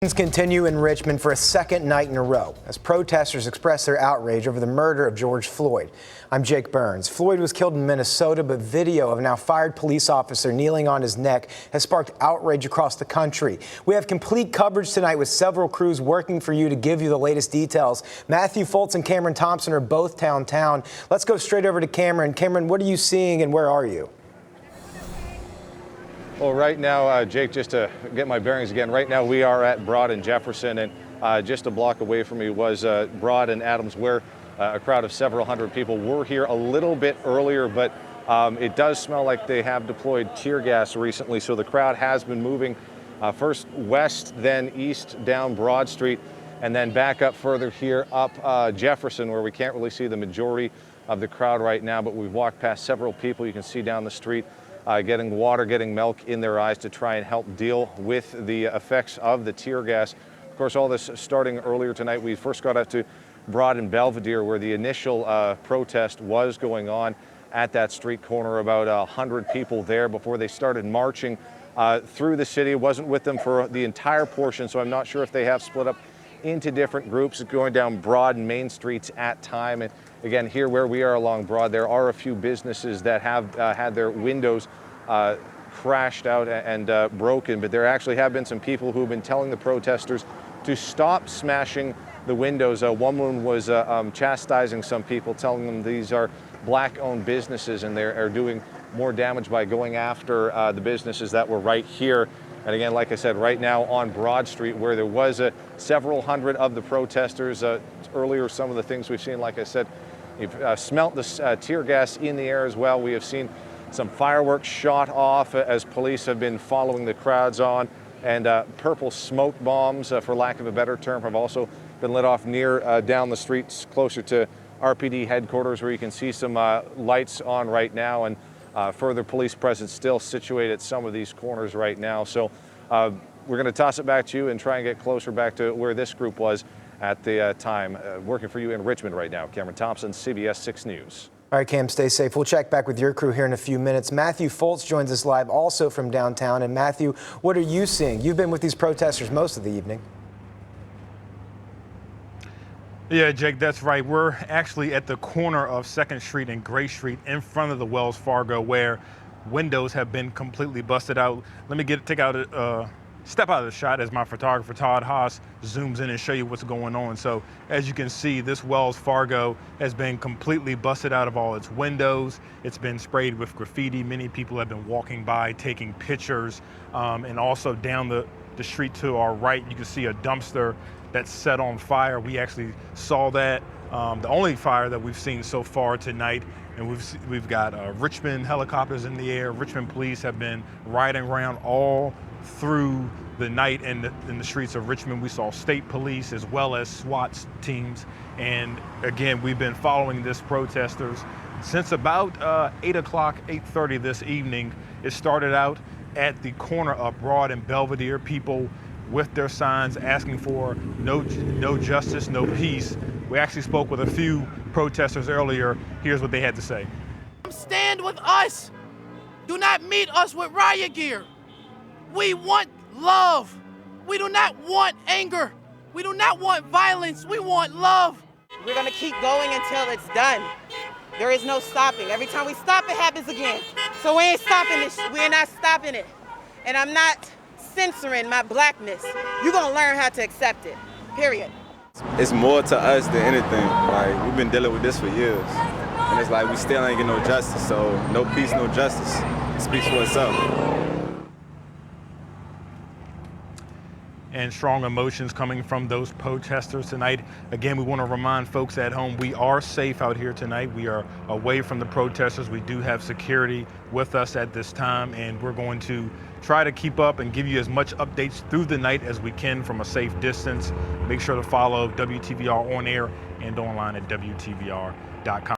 Continue in Richmond for a second night in a row as protesters express their outrage over the murder of George Floyd. I'm Jake Burns. Floyd was killed in Minnesota, but video of a now fired police officer kneeling on his neck has sparked outrage across the country. We have complete coverage tonight with several crews working for you to give you the latest details. Matthew Foltz and Cameron Thompson are both downtown. Let's go straight over to Cameron. Cameron, what are you seeing and where are you? Well, right now, Jake, just to get my bearings again, right now we are at Broad and Jefferson, and just a block away from me was Broad and Adams, where a crowd of several hundred people were here a little bit earlier, but it does smell like they have deployed tear gas recently, so the crowd has been moving first west, then east down Broad Street, and then back up further here up Jefferson, where we can't really see the majority of the crowd right now, but we've walked past several people you can see down the street getting water, getting milk in their eyes to try and help deal with the effects of the tear gas. Of course, all this starting earlier tonight. We first got up to Broad and Belvedere, where the initial protest was going on at that street corner. About 100 people there before they started marching through the city. Wasn't with them for the entire portion, so I'm not sure if they have split up into different groups going down Broad and Main Streets at time. And again, here where we are along Broad, there are a few businesses that have had their windows crashed out and broken, but there actually have been some people who have been telling the protesters to stop smashing the windows. One woman was chastising some people, telling them these are black-owned businesses and they are doing more damage by going after the businesses that were right here. And again, like I said, right now on Broad Street, where there was several hundred of the protesters earlier, some of the things we've seen, like I said, you've smelt the tear gas in the air as well. We have seen some fireworks shot off as police have been following the crowds on, and purple smoke bombs, for lack of a better term, have also been lit off near down the streets closer to RPD headquarters, where you can see some lights on right now, and further police presence still situated at some of these corners right now. So we're going to toss it back to you and try and get closer back to where this group was at the time. Working for you in Richmond right now, Cameron Thompson, CBS 6 News. All right, Cam, stay safe. We'll check back with your crew here in a few minutes. Matthew Foltz joins us live also from downtown. And Matthew, what are you seeing? You've been with these protesters most of the evening. Yeah, Jake, that's right. We're actually at the corner of 2nd Street and Gray Street in front of the Wells Fargo, where windows have been completely busted out. Let me step out of the shot as my photographer, Todd Haas, zooms in and show you what's going on. So as you can see, this Wells Fargo has been completely busted out of all its windows. It's been sprayed with graffiti. Many people have been walking by, taking pictures, and also down the street to our right, you can see a dumpster that's set on fire. We actually saw that, the only fire that we've seen so far tonight. And we've got Richmond helicopters in the air. Richmond police have been riding around all through the night in the streets of Richmond. We saw state police as well as SWAT teams. And again, we've been following this protesters since about 8 o'clock, 8:30 this evening. It started out at the corner of Broad and Belvedere, people with their signs asking for no justice, no peace. We actually spoke with a few protesters earlier. Here's what they had to say. Stand with us. Do not meet us with riot gear. We want love. We do not want anger. We do not want violence. We want love. We're gonna keep going until it's done. There is no stopping. Every time we stop, it happens again. So we ain't stopping this. We're not stopping it. And I'm not censoring my blackness. You're gonna learn how to accept it, period. It's more to us than anything. Like, we've been dealing with this for years. And it's like we still ain't getting no justice, so no peace, no justice. It speaks for itself. And strong emotions coming from those protesters tonight. Again, we want to remind folks at home, we are safe out here tonight. We are away from the protesters. We do have security with us at this time, and we're going to try to keep up and give you as much updates through the night as we can from a safe distance. Make sure to follow WTVR on air and online at WTVR.com.